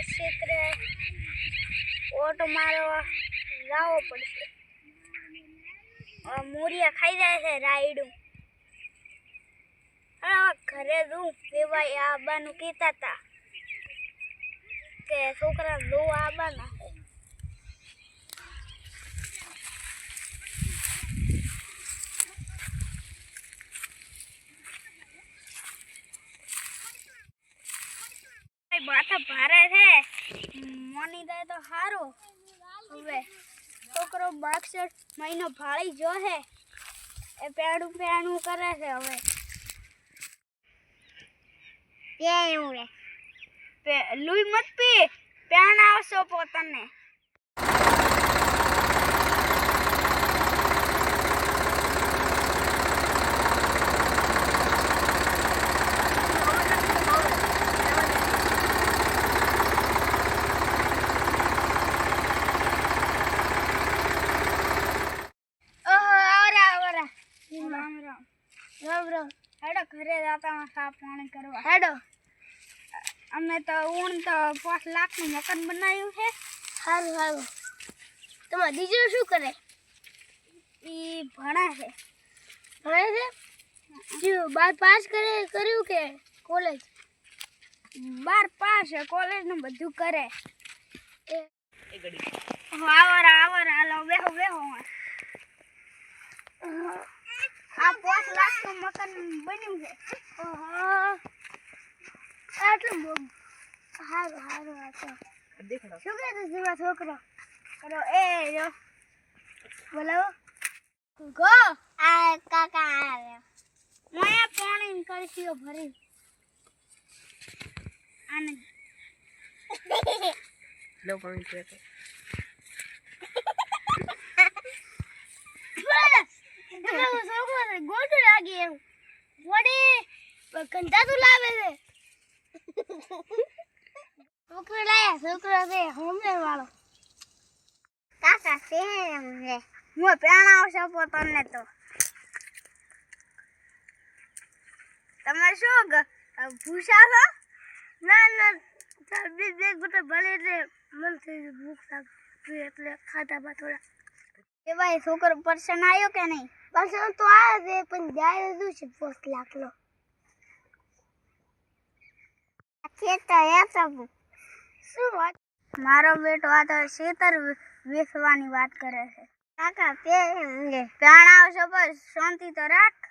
ક્ષેત્રે ઓટો મારવા લાવવો પડશે. મૂરિયા ખાઈ જાય છે રાયડું. ઘરે દઉં વેવાઈ આબાનું કહેતા હતા કે છોકરા દઉં આબાના. માથા ભારે છે, મોની જાય તો સારું. હવે છોકરો 62 મહિનો ભાળી જો હે એ પેણું કરે છે. હવે લુઈ મત પી, પેણ આવશો પોતાને. હેડો ઘરે જતા સા પાણી કરવા હેડો. અમે તો ઊણ તો 5 લાખનું મકાન બનાવ્યું છે. સારું સારું. તમારા દીકરો શું કરે? એ ભણે છે. ભણે છે? જો 12 પાસ કર્યું કે કોલેજ? 12 પાસ છે, કોલેજ નું બધું કરે. આવર હાલો બેહો આ 5 લાખનું મકાન બન્યું છે. આટલું સારું શું કરે તમારો છોકરો? કરો એ જો બોલાવો. ગો આ કાકા આવ્યા. માયા પાણી કરશીઓ ભરી આને લો પાણી પીએ તો છોકરો ગોટું લાગી એવું વડી કંટાતું લાવે છે. છોકરો છે હોમલેર વાળો. કાકા છે એમ છે. હું પેણ આવશે પોતાને તો. તમારે શું ભૂસા છો? ના બે ગોટા ભલે એટલે મન થઈ ભૂખ લાગતી એટલે ખાધામાં થોડા. એ ભાઈ છોકરો પર્સન આવ્યો કે નહીં? પર્સન તો આવે છે પણ જાય શું છે 5 લાખનો. શું વાત? મારો બેટો આ તો ખેતર વેચવાની વાત કરે છે. કાકા પેણ આવશો બસ શાંતિ તો રાખ.